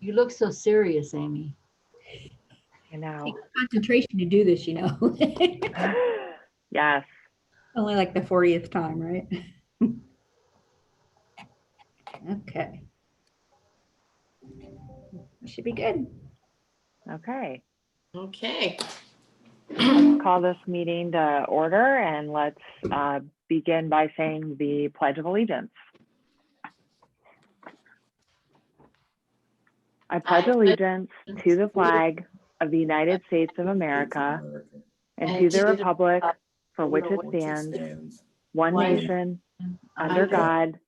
You look so serious, Amy. I know. Takes concentration to do this, you know. Yes. Only like the 40th time, right? Okay. That should be good. Okay. Okay. Let's call this meeting to order and let's begin by saying the Pledge of Allegiance. I pledge allegiance to the flag of the United States of America and to the republic for which it stands, one nation, under God,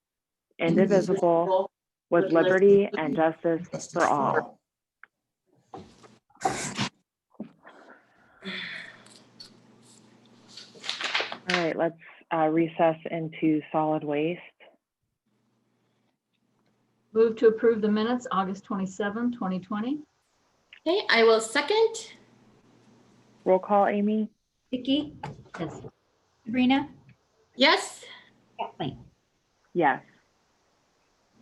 indivisible, with liberty and justice for all. All right, let's recess into solid waste. Move to approve the minutes, August 27, 2020. Okay, I will second. Roll call, Amy? Vicky, Yes. Sabrina, Yes. Kathleen. Yes.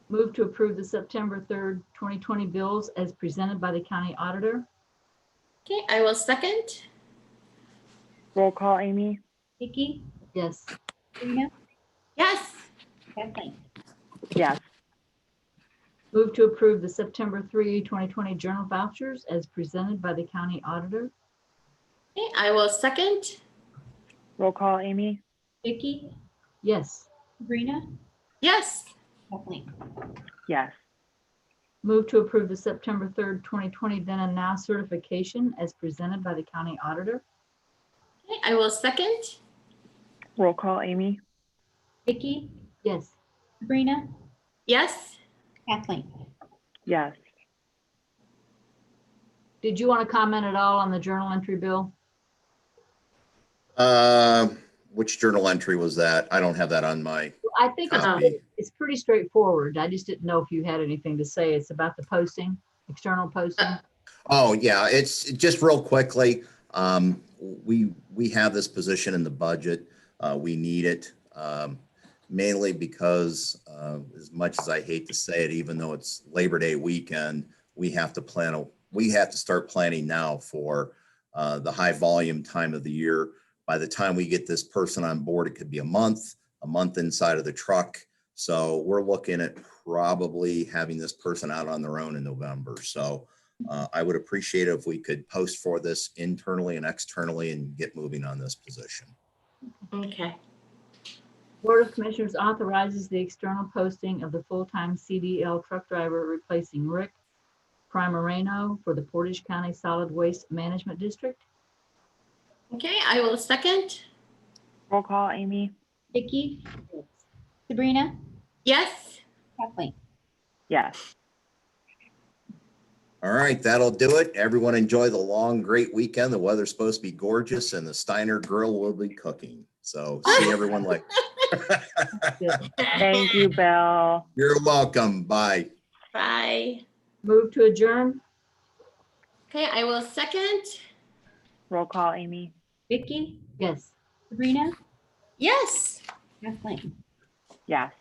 Move to approve the September 3rd, 2020 bills as presented by the county auditor. Okay, I will second. Roll call, Amy? Vicky, Yes. Sabrina, Yes. Kathleen. Yes. Move to approve the September 3, 2020 journal vouchers as presented by the county auditor. Okay, I will second. Roll call, Amy? Vicky, Yes. Sabrina, Yes. Kathleen. Yes. Move to approve the September 3rd, 2020 then and now certification as presented by the county auditor. Okay, I will second. Roll call, Amy? Vicky, Yes. Sabrina, Yes. Kathleen. Yes. Did you want to comment at all on the journal entry bill? Which journal entry was that? I don't have that on my I think copy. it's pretty straightforward. I just didn't know if you had anything to say. It's about the posting, external posting. Oh, yeah, it's just real quickly. We have this position in the budget. We need it mainly because as much as I hate to say it, even though it's Labor Day weekend, we have to start planning now for the high volume time of the year. By the time we get this person on board, it could be a month inside of the truck. So we're looking at probably having this person out on their own in November. So I would appreciate it if we could post for this internally and externally and get moving on this position. Okay. Board of Commissioners authorizes the external posting of the full-time CDL truck driver replacing Rick Primerano for the Portage County Solid Waste Management District. Okay, I will second. Roll call, Amy? Vicky, Sabrina, Yes. Kathleen. Yes. All right, that'll do it. Everyone enjoy the long, great weekend. The weather's supposed to be gorgeous and the Steiner Grill will be cooking. So see everyone later. Thank you, Bill. You're welcome. Bye. Bye. Move to adjourn. Okay, I will second. Roll call, Amy? Vicky, Yes. Sabrina, Yes. Kathleen. Yes.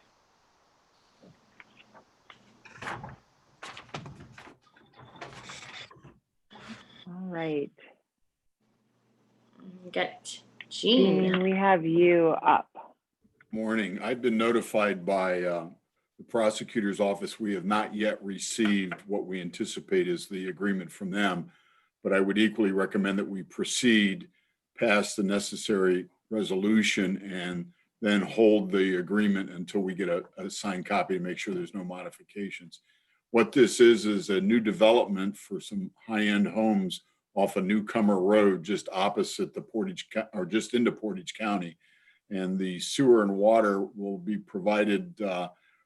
All right. Get Jean. Jean, we have you up. Morning. I've been notified by the prosecutor's office. We have not yet received what we anticipate is the agreement from them, but I would equally recommend that we proceed past the necessary resolution and then hold the agreement until we get a signed copy to make sure there's no modifications. What this is a new development for some high-end homes off a Newcomer Road just opposite the Portage, or just into Portage County. And the sewer and water will be provided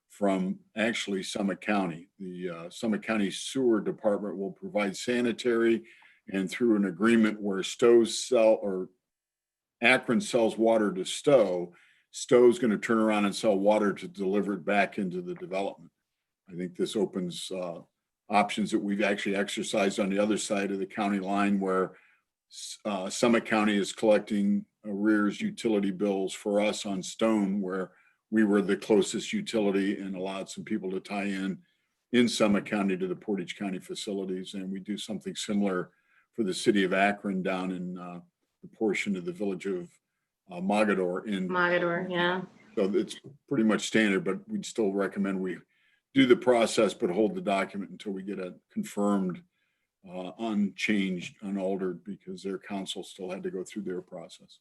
from actually Summit County. The Summit County Sewer Department will provide sanitary, and through an agreement where Akron sells water to Stowe, Stowe's going to turn around and sell water to deliver it back into the development. I think this opens options that we've actually exercised on the other side of the county line, where Summit County is collecting arrears utility bills for us on Stone, where we were the closest utility and allowed some people to tie in in Summit County to the Portage County facilities. And we do something similar for the city of Akron down in the portion of the village of Mogador in. Mogador, yeah. So it's pretty much standard, but we'd still recommend we do the process, but hold the document until we get a confirmed, unchanged, unaltered, because their council still had to go through their process.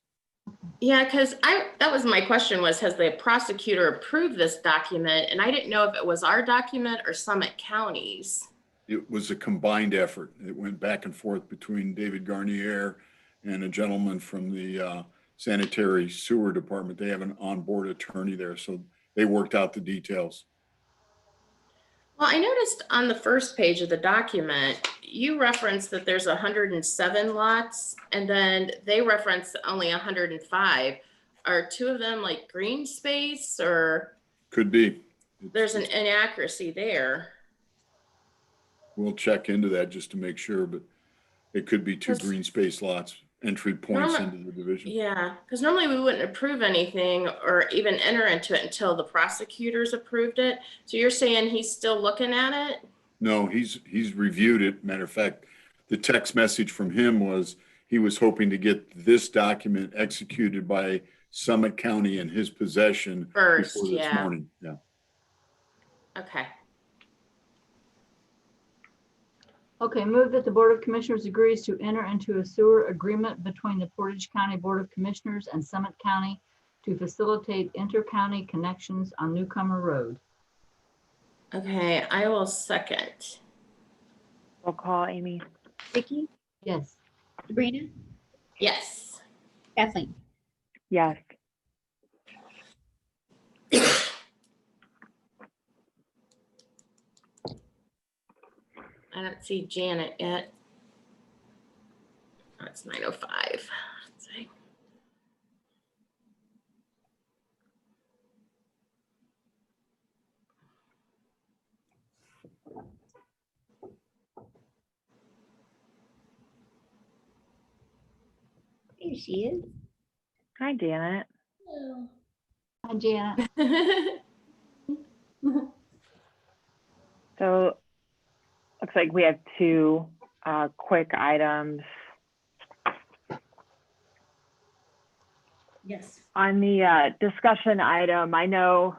Yeah, because that was my question was, has the prosecutor approved this document? And I didn't know if it was our document or Summit County's. It was a combined effort. It went back and forth between David Garnier and a gentleman from the sanitary sewer department. They have an onboard attorney there, so they worked out the details. Well, I noticed on the first page of the document, you referenced that there's 107 lots, and then they reference only 105. Are two of them like green space, or Could be. there's an inaccuracy there? We'll check into that just to make sure, but it could be two That's- green space lots, entry points Norma- into the division. Yeah, because normally we wouldn't approve anything or even enter into it until the prosecutors approved it. So you're saying he's still looking at it? No, he's reviewed it. Matter of fact, the text message from him was he was hoping to get this document executed by Summit County in his possession First, before this yeah. morning. Yeah. Okay. Okay, move that the Board of Commissioners agrees to enter into a sewer agreement between the Portage County Board of Commissioners and Summit County to facilitate inter-county connections on Newcomer Road. Okay, I will second. Roll call, Amy. Vicky, Yes. Sabrina, Yes. Kathleen. Yes. I don't see Janet yet. Oh, it's 9:05. Let's see. Here she is. Hi, Janet. Hi, Janet. So looks like we have two quick items. Yes. On the discussion item, I know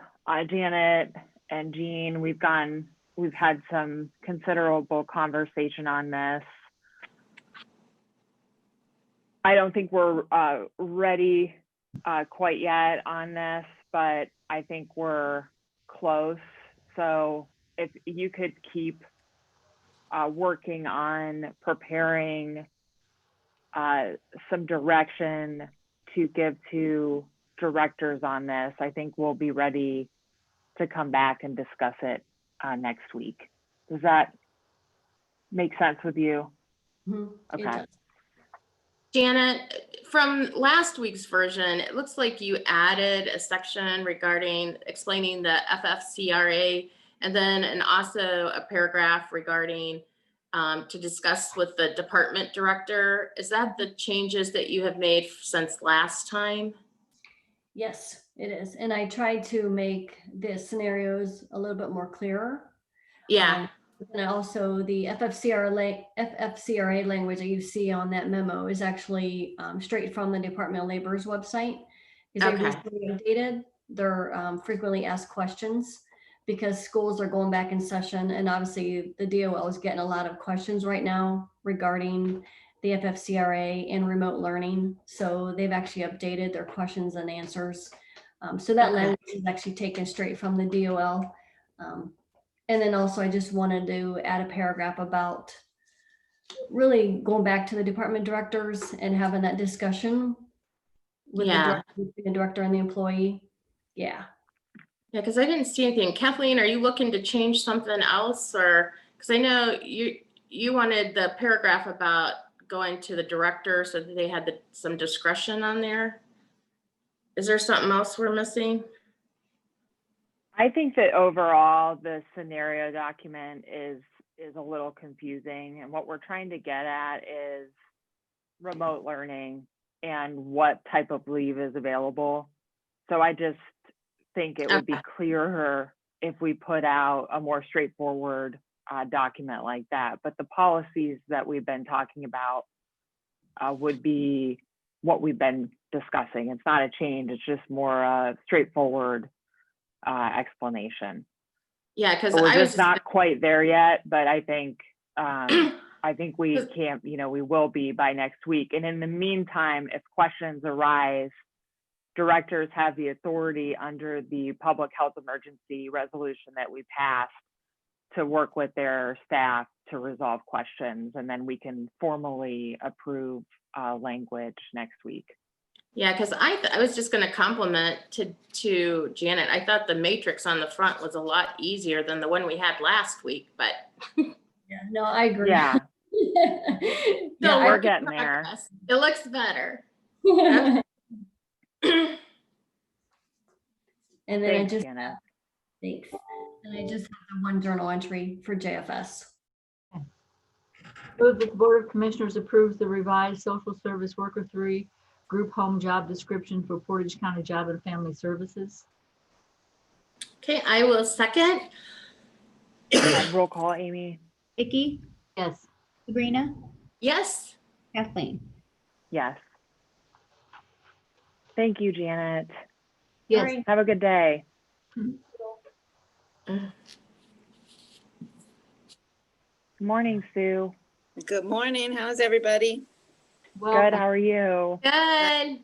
Janet and Jean, we've had some considerable conversation on this. I don't think we're ready quite yet on this, but I think we're close. So if you could keep working on preparing some direction to give to directors on this, I think we'll be ready to come back and discuss it next week. Does that make sense with you? Okay. Janet, from last week's version, it looks like you added a section regarding explaining the FFCRA and then also a paragraph regarding to discuss with the department director. Is that the changes that you have made since last time? Yes, it is. And I tried to make the scenarios a little bit more clearer. Yeah, And also the FFCRA language that you see on that memo is actually straight from the Department of Labor's website. Is they Okay. recently updated their frequently asked questions because schools are going back in session, and obviously the DOL is getting a lot of questions right now regarding the FFCRA and remote learning. So they've actually updated their questions and answers. So that Okay. language is actually taken straight from the DOL. And then also I just wanted to add a paragraph about really going back to the department directors and having that discussion with Yeah. the director and the employee. Yeah. Yeah, because I didn't see anything. Kathleen, are you looking to change something else, or, because I know you wanted the paragraph about going to the director so that they had some discretion on there. Is there something else we're missing? I think that overall the scenario document is a little confusing, and what we're trying to get at is remote learning and what type of leave is available. So I just think it would be Okay. clearer if we put out a more straightforward document like that. But the policies that we've been talking about would be what we've been discussing. It's not a change, it's just more straightforward explanation. Yeah, because So we're I was just not quite there yet, but I think we can't, we will be by next week. And in the meantime, if questions arise, directors have the authority under the public health emergency resolution that we passed to work with their staff to resolve questions, and then we can formally approve language next week. Yeah, because I was just going to compliment to Janet. I thought the matrix on the front was a lot easier than the one we had last week, but Yeah, no, I agree. Yeah, still we're work in getting there. progress. It looks better. And then Thanks, Janet. thanks. And I just have the one journal entry for JFS. Move that the Board of Commissioners approves the revised Social Service Worker 3 group home job description for Portage County Job and Family Services. Okay, I will second. Roll call, Amy. Vicky, Yes. Sabrina, Yes. Kathleen. Yes. Thank you, Janet. Yes. Sorry. Have a good day. Good morning, Sue. Good morning. How's everybody? Good, Well, how are you? Good.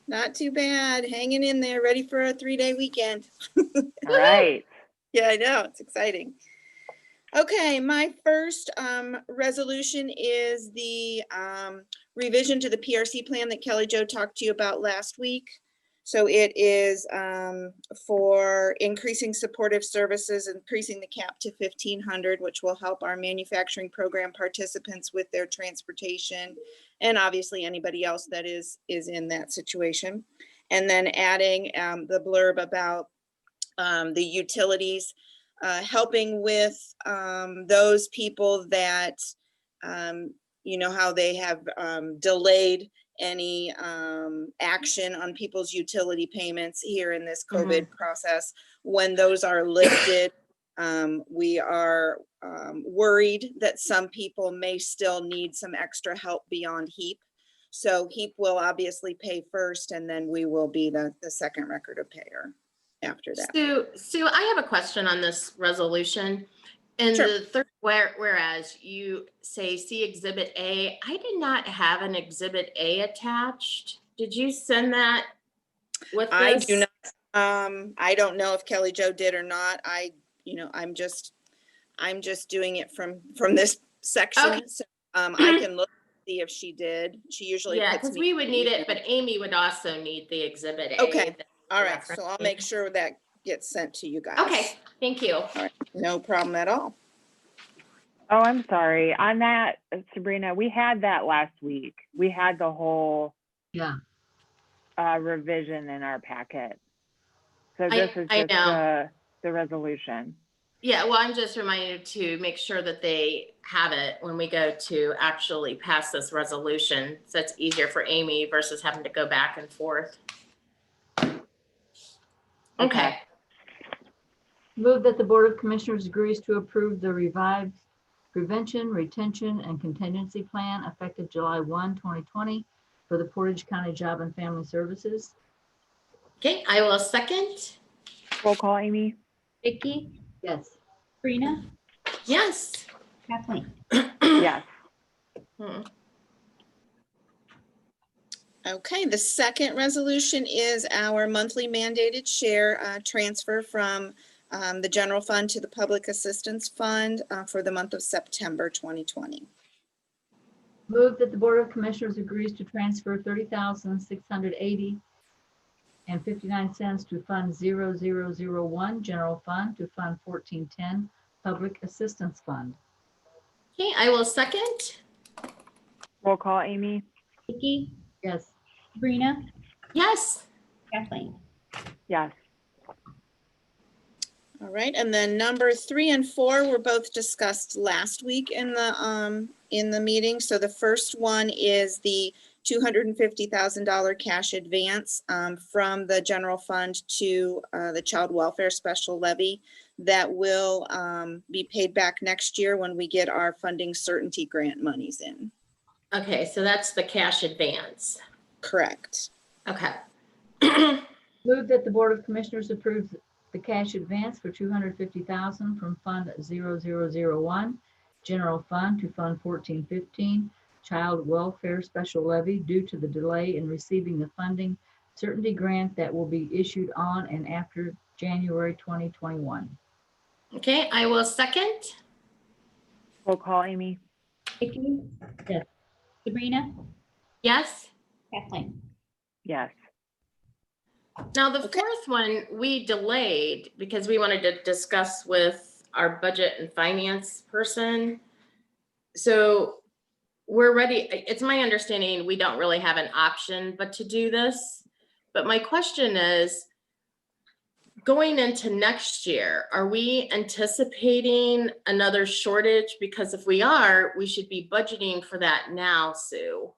Not too bad. Hanging in there, ready for a 3-day weekend. All right. Yeah, I know. It's exciting. Okay, my first resolution is the revision to the PRC plan that Kelly Jo talked to you about last week. So it is for increasing supportive services, increasing the cap to 1,500, which will help our manufacturing program participants with their transportation, and obviously anybody else that is in that situation. And then adding the blurb about the utilities, helping with those people that, how they have delayed any action on people's utility payments here in this COVID process. When those are lifted, we are worried that some people may still need some extra help beyond HEAP. So HEAP will obviously pay first, and then we will be the second record of payer after that. Sue, I have a question on this resolution. In Sure. the third, whereas you say see Exhibit A, I did not have an Exhibit A attached. Did you send that with this? I do not. I don't know if Kelly Jo did or not. I'm just doing it from this section. Okay. So, I can look and see if she did. She usually Yeah, puts because me we in would the need it, email. but Amy would also need the Exhibit A. Okay. that All you're right, so I'll referencing. make sure that gets sent to you guys. Okay, thank you. No problem at all. Oh, I'm sorry. On that, Sabrina, we had that last week. We had the whole Yeah. revision in our packet. So I- this is I just know. the resolution. Yeah, well, I'm just reminded to make sure that they have it when we go to actually pass this resolution. So it's easier for Amy versus having to go back and forth. Okay. Move that the Board of Commissioners agrees to approve the revived prevention, retention, and contingency plan effective July 1, 2020 for the Portage County Job and Family Services. Okay, I will second. Roll call, Amy. Vicky, Yes. Sabrina, Yes. Kathleen. Yes. Hmm. Okay, the second resolution is our monthly mandated share transfer from the general fund to the public assistance fund for the month of September 2020. Move that the Board of Commissioners agrees to transfer $30,680 and 59 cents to Fund 0001 General Fund to Fund 1410 Public Assistance Fund. Okay, I will second. Roll call, Amy. Vicky, Yes. Sabrina, Yes. Kathleen. Yes. All right, and then number 3 and 4 were both discussed last week in the meeting. So the first one is the $250,000 cash advance from the general fund to the child welfare special levy that will be paid back next year when we get our funding certainty grant monies in. Okay, so that's the cash advance. Correct. Okay. Move that the Board of Commissioners approves the cash advance for $250,000 from Fund 0001, General Fund to Fund 1415, Child Welfare Special Levy due to the delay in receiving the funding certainty grant that will be issued on and after January 2021. Okay, I will second. Roll call, Amy. Vicky. Yes. Sabrina, Yes. Kathleen. Yes. Now, the Okay. fourth one, we delayed because we wanted to discuss with our budget and finance person. So we're ready. It's my understanding we don't really have an option but to do this. But my question is, going into next year, are we anticipating another shortage? Because if we are, we should be budgeting for that now, Sue,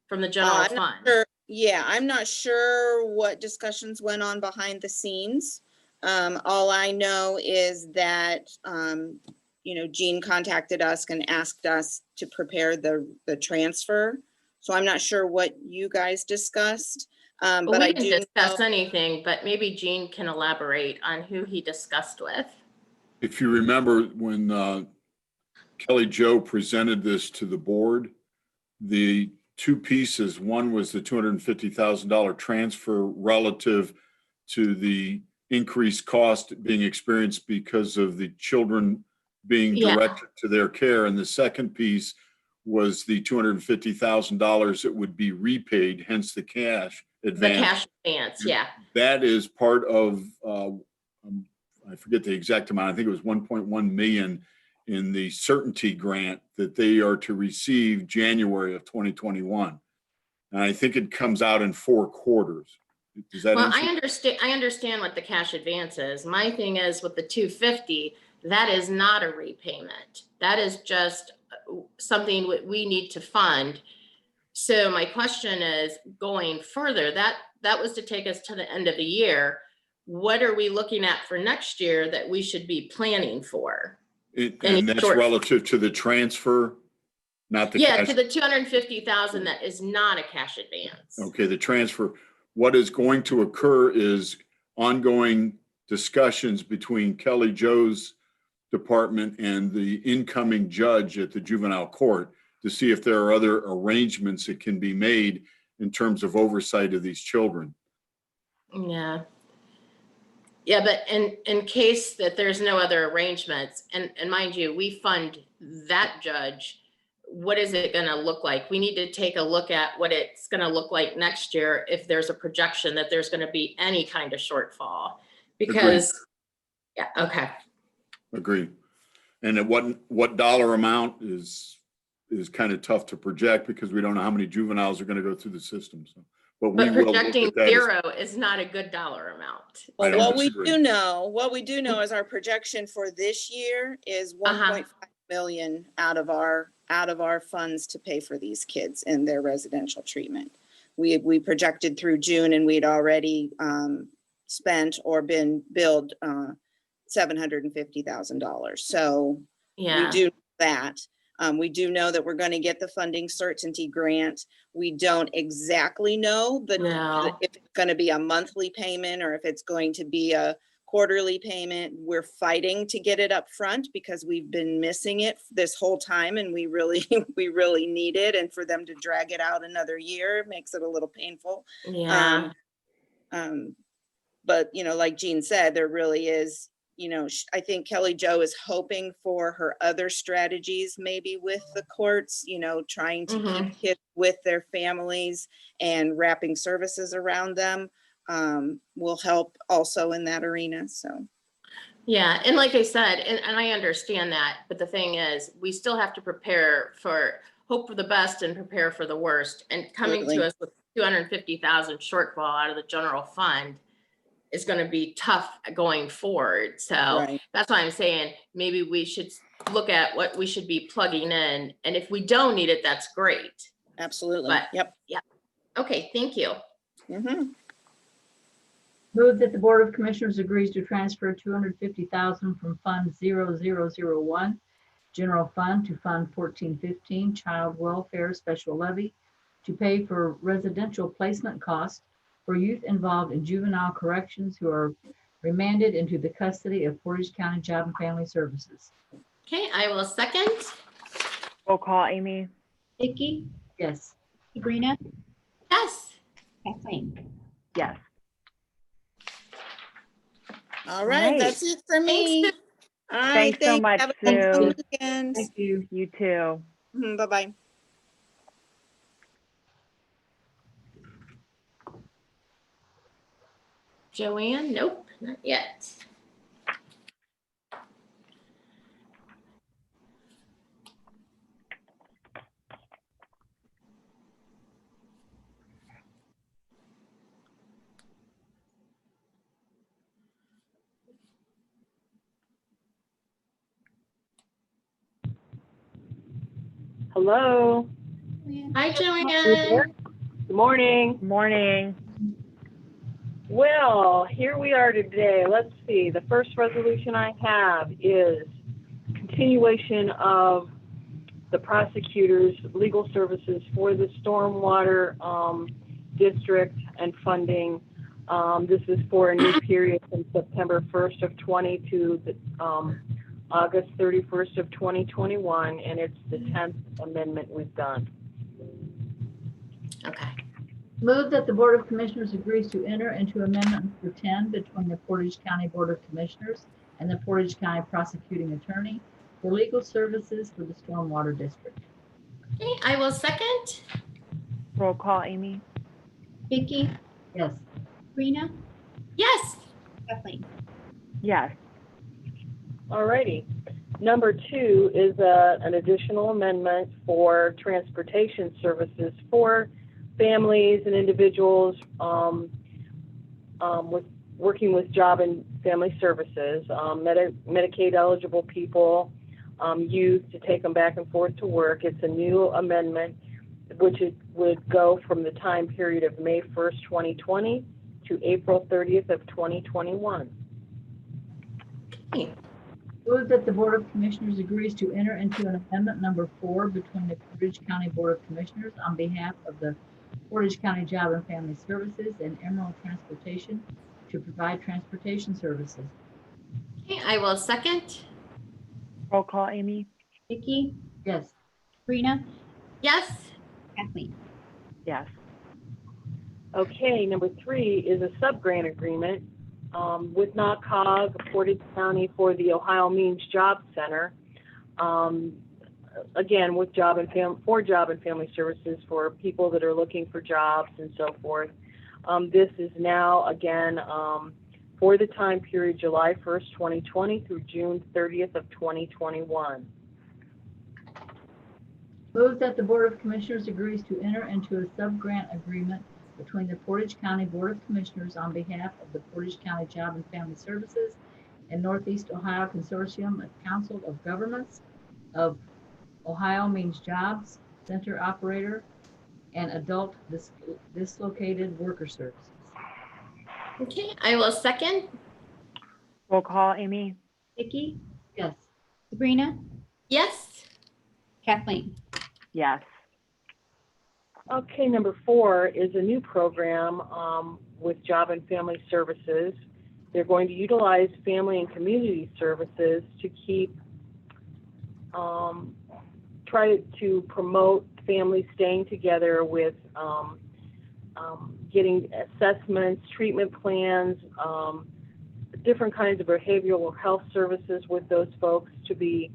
from the general I'm not fund. sure. Yeah, I'm not sure what discussions went on behind the scenes. All I know is that, Jean contacted us and asked us to prepare the transfer. So I'm not sure what you guys discussed. Well, But we I didn't do discuss know, anything, but maybe Jean can elaborate on who he discussed with. If you remember when Kelly Jo presented this to the board, the two pieces, one was the $250,000 transfer relative to the increased cost being experienced because of the children being Yeah. directed to their care. And the second piece was the $250,000 that would be repaid, hence the cash The advance. cash advance, yeah. That is part of, I forget the exact amount, I think it was 1.1 million in the certainty grant that they are to receive January of 2021. And I think it comes out in 4 quarters. Does that Well, answer? I understand what the cash advance is. My thing is with the 250, that is not a repayment. That is just something we need to fund. So my question is, going further, that was to take us to the end of the year. What are we looking at for next year that we should be planning for? And that's short- relative to the transfer, not the Yeah, cash. to the 250,000 that is not a cash advance. Okay, the transfer. What is going to occur is ongoing discussions between Kelly Jo's department and the incoming judge at the juvenile court to see if there are other arrangements that can be made in terms of oversight of these children. Yeah. Yeah, but in case that there's no other arrangements, and mind you, we fund that judge, what is it gonna look like? We need to take a look at what it's gonna look like next year if there's a projection that there's gonna be any kind of shortfall. Because, yeah, okay. Agreed. And at what dollar amount is kind of tough to project because we don't know how many juveniles are going to go through the system. So, but we But will look projecting at that. 0 is not a good dollar amount. I well, don't what we disagree. do know is our projection for this year is 1.5 million out of our funds to pay for these kids and their residential treatment. We projected through June and we'd already spent or been billed $750,000. So Yeah. we do that. We do know that we're going to get the funding certainty grant. We don't exactly know No. if it's going to be a monthly payment or if it's going to be a quarterly payment. We're fighting to get it up front because we've been missing it this whole time and we really need it. And for them to drag it out another year makes it a little painful. Yeah. But, like Jean said, there really is, I think Kelly Jo is hoping for her other strategies, maybe with the courts, trying to keep kids with their families and wrapping services around them will help also in that arena. So. Yeah, and like I said, and I understand that, but the thing is, we still have to hope for the best and prepare for the worst. And coming Absolutely. to us with 250,000 shortfall out of the general fund is going to be tough going forward. So Right. that's why I'm saying maybe we should look at what we should be plugging in. And if we don't need it, that's great. Absolutely. But- Yep. Okay, thank you. Mhm. Move that the Board of Commissioners agrees to transfer $250,000 from Fund 0001, General Fund, to Fund 1415, Child Welfare Special Levy, to pay for residential placement costs for youth involved in juvenile corrections who are remanded into the custody of Portage County Job and Family Services. Okay, I will second. Roll call, Amy? Vicky, Yes. Sabrina, Yes. Kathleen. Yes. All right, Right. that's it for me. Thanks, All right, Thanks so thanks. much, Have a good Sue. weekend. Thank you. You too. Bye-bye. Joanne? Nope, not yet. Hello. Hi, Joanne. Good morning. Morning. Well, here we are today. Let's see. The first resolution I have is continuation of the prosecutor's legal services for the stormwater district and funding. This is for a new period from September 1st of 20 to the, August 31st of 2021, and it's the 10th amendment we've done. Okay. Move that the Board of Commissioners agrees to enter into amendment number 10 between the Portage County Board of Commissioners and the Portage County Prosecuting Attorney for legal services for the Stormwater District. Okay, I will second. Roll call, Amy? Vicky, Yes. Sabrina, Yes. Kathleen. Yes. Alrighty. Number 2 is an additional amendment for transportation services for families and individuals with working with job and family services, Medicaid eligible people, youth, to take them back and forth to work. It's a new amendment, which it would go from the time period of May 1st, 2020 to April 30th of 2021. Okay. Move that the Board of Commissioners agrees to enter into an amendment number 4 between the Portage County Board of Commissioners on behalf of the Portage County Job and Family Services and Emerald Transportation to provide transportation services. Okay, I will second. Roll call, Amy? Vicky, Yes. Sabrina, Yes. Kathleen. Yes. Okay, number 3 is a sub-grant agreement with NACOG, Portage County, for the Ohio Means Job Center. Again, with job and family services for people that are looking for jobs and so forth. This is now, again, for the time period July 1st, 2020 through June 30th of 2021. Move that the Board of Commissioners agrees to enter into a sub-grant agreement between the Portage County Board of Commissioners on behalf of the Portage County Job and Family Services and Northeast Ohio Consortium of Council of Governments of Ohio Means Jobs Center Operator and Adult Dislocated Worker Services. Okay, I will second. Roll call, Amy? Vicky, Yes. Sabrina, Yes. Kathleen. Yes. Okay, number 4 is a new program with Job and Family Services. They're going to utilize family and community services to try to promote families staying together with getting assessments, treatment plans, different kinds of behavioral health services with those folks to be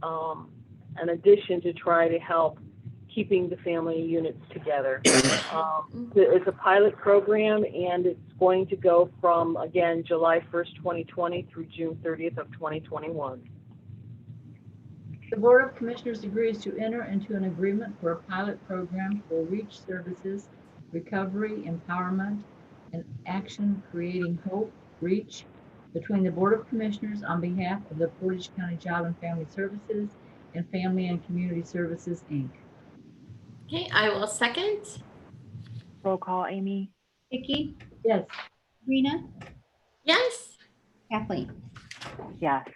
an addition to try to help keeping the family units together. It's a pilot program, and it's going to go from, again, July 1st, 2020 through June 30th of 2021. The Board of Commissioners agrees to enter into an agreement for a pilot program for REACH services, recovery, empowerment, and action creating hope, REACH, between the Board of Commissioners on behalf of the Portage County Job and Family Services and Family and Community Services, Inc. Okay, I will second. Roll call, Amy? Vicky, Yes. Sabrina, Yes. Kathleen. Yes.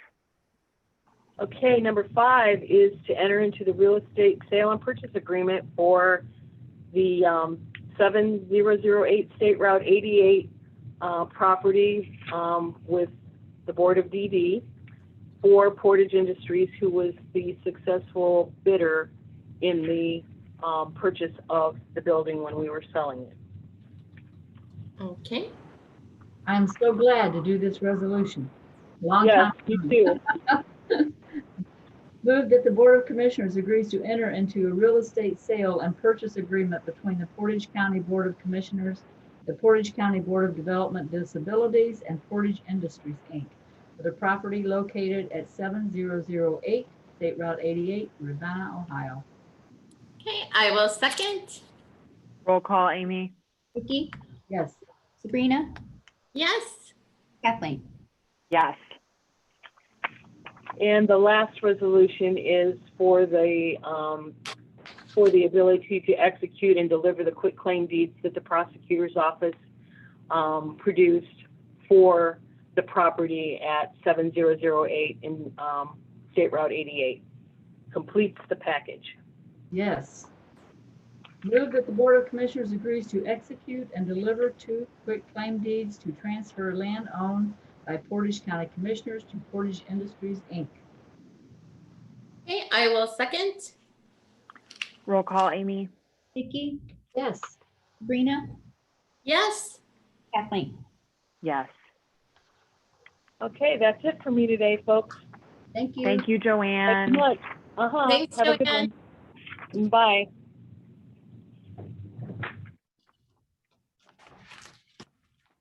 Okay, number 5 is to enter into the real estate sale and purchase agreement for the 7008 State Route 88 property with the Board of DD for Portage Industries, who was the successful bidder in the purchase of the building when we were selling it. Okay. I'm so glad to do this resolution. Long Yes, time. me coming. too. Move that the Board of Commissioners agrees to enter into a real estate sale and purchase agreement between the Portage County Board of Commissioners, the Portage County Board of Development Disabilities, and Portage Industries, Inc. for the property located at 7008 State Route 88, Ravenna, Ohio. Okay, I will second. Roll call, Amy? Vicky, Yes. Sabrina, Yes. Kathleen. Yes. And the last resolution is for the ability to execute and deliver the quitclaim deeds that the prosecutor's office produced for the property at 7008 in State Route 88. Completes the package. Yes. Move that the Board of Commissioners agrees to execute and deliver 2 quitclaim deeds to transfer land owned by Portage County Commissioners to Portage Industries, Inc. Okay, I will second. Roll call, Amy? Vicky, Yes. Sabrina, Yes. Kathleen. Yes. Okay, that's it for me today, folks. Thank you. Thank you, Thanks Joanne. much. Uh-huh. Thanks, Have a good Joanne. one. Bye.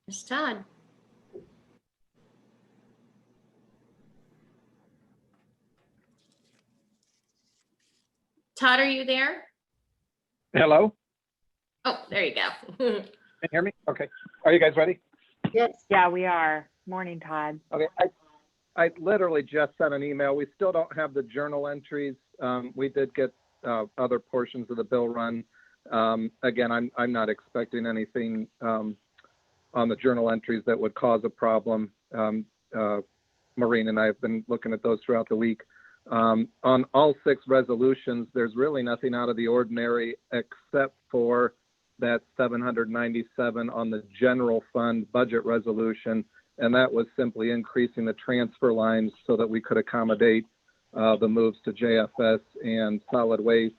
Ms. Todd. Todd, are you there? Hello, Oh, there you go. can you hear me? Okay. Are you guys ready? Yes. Yeah, we are. Morning, Todd. Okay. I literally just sent an email. We still don't have the journal entries. We did get other portions of the bill run. Again, I'm not expecting anything on the journal entries that would cause a problem. Maureen and I have been looking at those throughout the week. On all 6 resolutions, there's really nothing out of the ordinary except for that 797 on the general fund budget resolution. And that was simply increasing the transfer lines so that we could accommodate the moves to JFS and solid waste.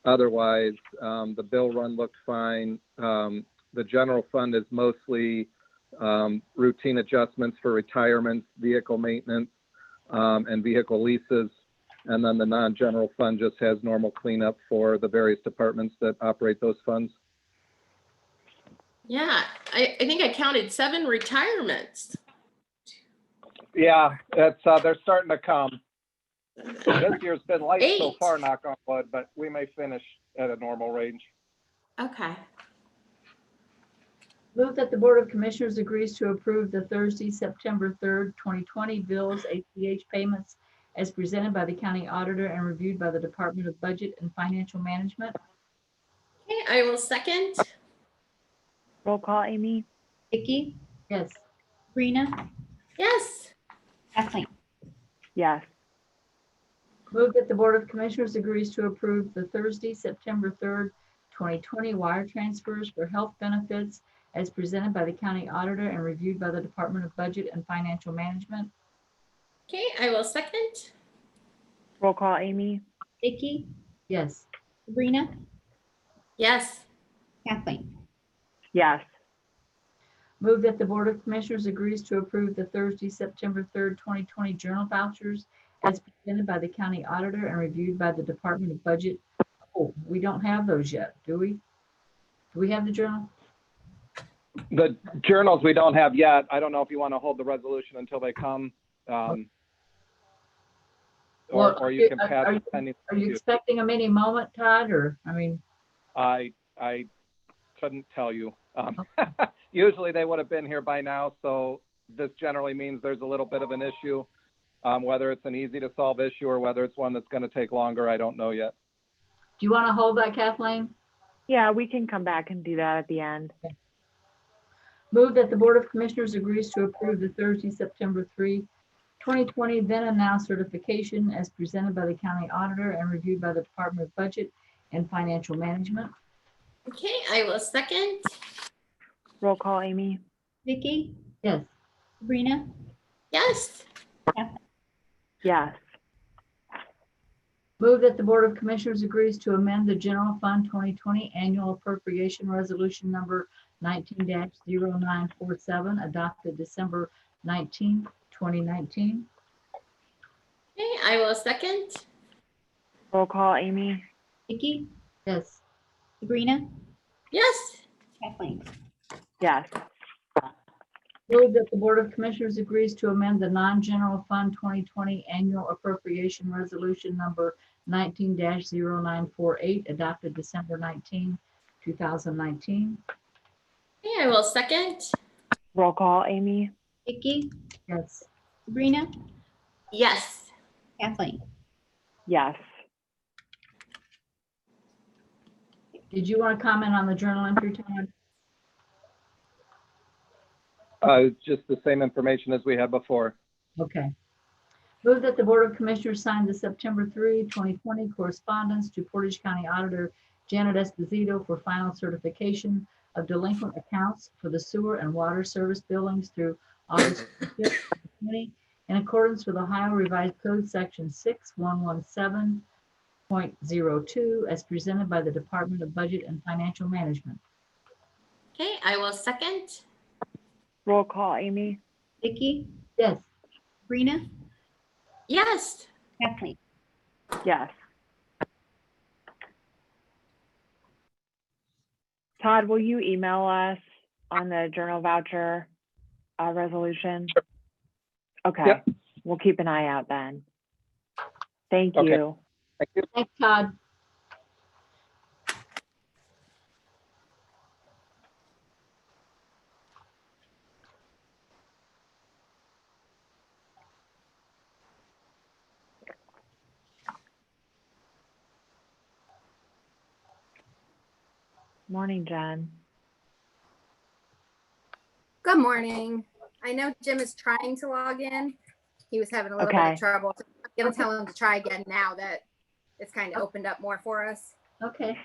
Otherwise, the bill run looked fine. The general fund is mostly routine adjustments for retirements, vehicle maintenance, and vehicle leases. And then the non-general fund just has normal cleanup for the various departments that operate those funds. Yeah, I think I counted 7 retirements. Yeah, it's they're starting to come. This year's been light so 8. far, knock on wood, but we may finish at a normal range. Okay. Move that the Board of Commissioners agrees to approve the Thursday, September 3rd, 2020 bills, ACH payments as presented by the county auditor and reviewed by the Department of Budget and Financial Management. Okay, I will second. Roll call, Amy? Vicky, Yes. Sabrina, Yes. Kathleen. Yes. Move that the Board of Commissioners agrees to approve the Thursday, September 3rd, 2020 wire transfers for health benefits as presented by the county auditor and reviewed by the Department of Budget and Financial Management. Okay, I will second. Roll call, Amy? Vicky, Yes. Sabrina, Yes. Kathleen. Yes. Move that the Board of Commissioners agrees to approve the Thursday, September 3rd, 2020 journal vouchers as presented by the county auditor and reviewed by the Department of Budget. Oh, we don't have those yet, do we? Do we have the journal? The journals we don't have yet. I don't know if you want to hold the resolution until they come. Well, Or you can are- pass are it pending. Are you expecting them any moment, Todd, or, I mean, I couldn't tell you. Usually they would have been here by now, so this generally means there's a little bit of an issue. Whether it's an easy to solve issue or whether it's one that's going to take longer, I don't know yet. Do you want to hold that, Kathleen? Yeah, we can come back and do that at the end. Move that the Board of Commissioners agrees to approve the Thursday, September 3, 2020 then and now certification as presented by the county auditor and reviewed by the Department of Budget and Financial Management. Okay, I will second. Roll call, Amy? Vicky, Yes. Sabrina, Yes. Yes. Move that the Board of Commissioners agrees to amend the General Fund 2020 Annual Appropriation Resolution Number 19-0947 adopted December 19, 2019. Okay, I will second. Roll call, Amy? Vicky, Yes. Sabrina, Yes. Kathleen. Yes. Move that the Board of Commissioners agrees to amend the non-general fund 2020 annual appropriation resolution number 19-0948 adopted December 19, 2019. Okay, I will second. Roll call, Amy? Vicky, Yes. Sabrina, Yes. Kathleen. Yes. Did you want to comment on the journal entry, Todd? Just the same information as we had before. Okay. Move that the Board of Commissioners sign the September 3, 2020 correspondence to Portage County Auditor Janet Esposito for final certification of delinquent accounts for the sewer and water service billings through August 5th, 2020 in accordance with Ohio Revised Code Section 6117.02 as presented by the Department of Budget and Financial Management. Okay, I will second. Roll call, Amy? Vicky, Yes. Sabrina, Yes. Kathleen. Yes. Todd, will you email us on the journal voucher resolution? Okay, Yep. we'll keep an eye out then. Thank Okay. you. Thank you. Thanks, Todd. Morning, Jen. Good morning. I know Jim is trying to log in. He was having a little bit Okay. of trouble. So I'm gonna tell him to try again now that it's kind of opened up more for us. Okay.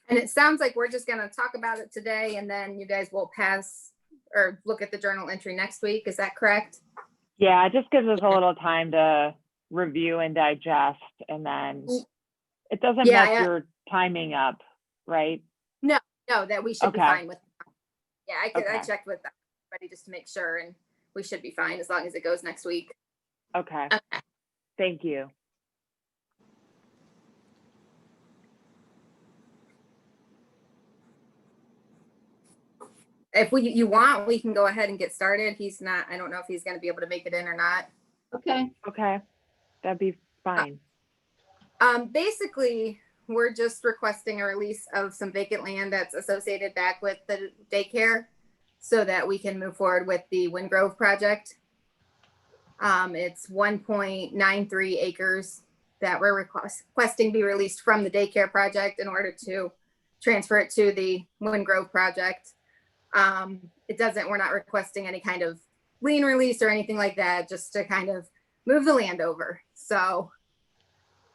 And it sounds like we're just gonna talk about it today and then you guys will pass or look at the journal entry next week. Is that correct? Yeah, it just gives us a little time to review and digest, and then it doesn't Yeah, mess your timing up, right? No, that we should be Okay. fine with. Yeah, I Okay. checked with everybody just to make sure and we should be fine as long as it goes next week. Okay, Okay. thank you. If you want, we can go ahead and get started. He's not, I don't know if he's gonna be able to make it in or not. Okay. Okay, that'd be fine. Basically, we're just requesting a release of some vacant land that's associated back with the daycare so that we can move forward with the Windgrove project. It's 1.93 acres that we're requesting be released from the daycare project in order to transfer it to the Windgrove project. We're not requesting any kind of lien release or anything like that, just to kind of move the land over. So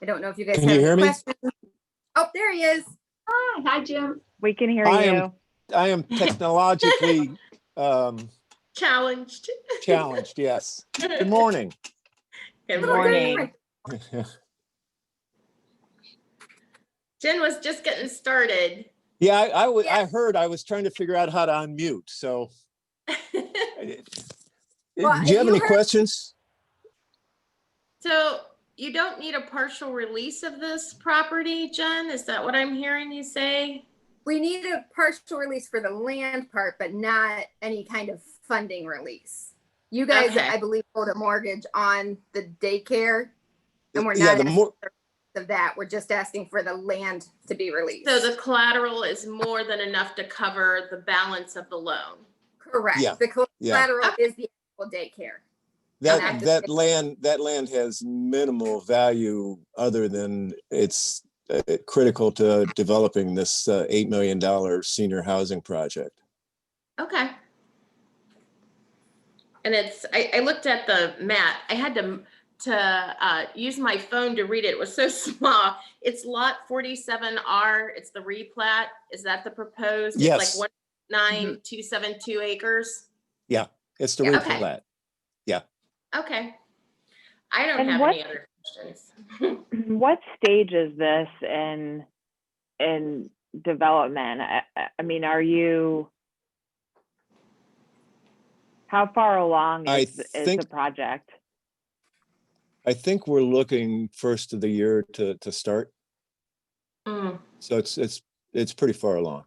I don't know if you guys Can have you any hear me? questions. Oh, there he is. Hi, Jim. We can hear I you. am technologically Challenged. challenged, yes. Good morning. Good Good morning. morning. Jen was just getting started. Yeah, I Yes. heard, I was trying to figure out how to unmute, so. Well, Do you have you any heard- questions? So you don't need a partial release of this property, Jen? Is that what I'm hearing you say? We need a partial release for the land part, but not any kind of funding release. You guys, Okay. I believe, hold a mortgage on the daycare, and we're Yeah, not the asking more, of that. We're just asking for the land to be released. So the collateral is more than enough to cover the balance of the loan. Correct. Yeah, The yeah. collateral is the actual daycare. that, Okay. that land has minimal value other than it's critical to developing this $8 million senior housing project. Okay. And it's, I looked at the map. I had to use my phone to read it. It was so small. It's lot 47R. It's the replat. Is that the proposed? Yes. It's like 19272 acres. Yeah, it's the Yeah, replat. Okay. I don't And have what- any other questions. What stage is this in development? I mean, are you, how far along I is think- the project? I think we're looking first of the year to start. Mm, So it's pretty far along.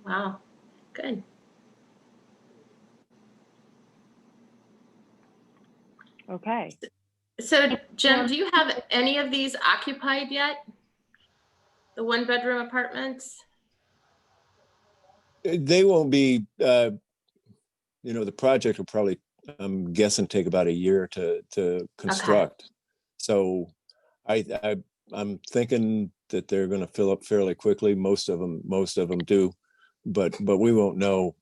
wow. Good. Okay. So Jim, do you have any of these occupied yet? The 1-bedroom apartments? They won't be, the project will probably, I'm guessing, take about a year to construct. So I'm thinking that they're going to fill up fairly quickly. Most of them do, but we won't know,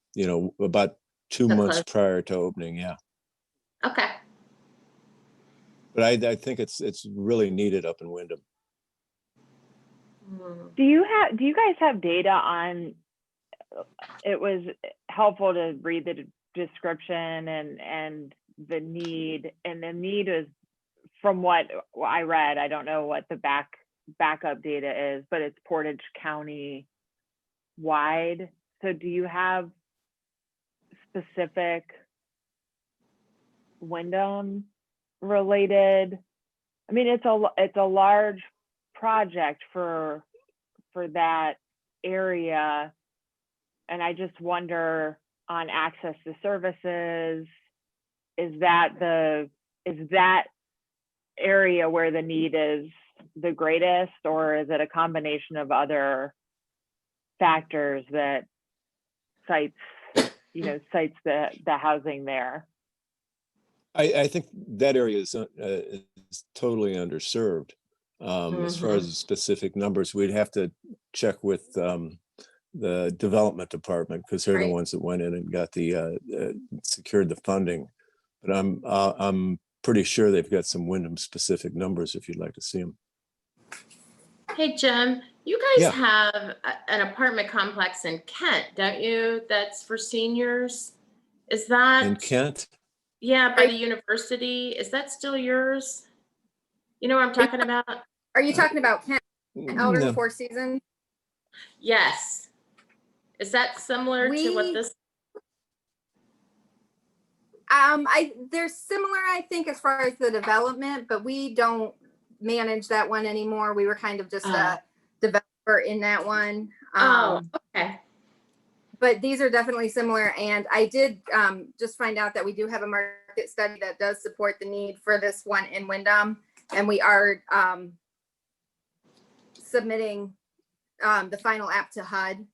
about 2 months prior to opening. Yeah. Okay. But I think it's really needed up in Wyndham. Mm. Do you guys have data on, it was helpful to read the description and the need, and the need is, from what I read, I don't know what the backup data is, but it's Portage County wide. So do you have specific Wyndham related? I mean, it's a large project for that area, and I just wonder on access to services, is that area where the need is the greatest, or is it a combination of other factors that cites the housing there? I think that area is totally underserved. As far as specific numbers, we'd have to check with the development department, because they're the ones that went in and got secured the funding. But I'm pretty sure they've got some Wyndham specific numbers if you'd like to see them. Hey, Jim, you guys have an apartment complex in Kent, don't you? That's for seniors. Is that In Kent? Yeah, by the university. Is that still yours? You know what I'm talking about? Are you talking about Kent Outer No. Four Seasons? Yes. Is that similar to what this? They're similar, I think, as far as the development, but we don't manage that one anymore. We were kind of just a developer in that one. Okay. But these are definitely similar. And I did just find out that we do have a market study that does support the need for this one in Wyndham. And we are submitting the final app to HUD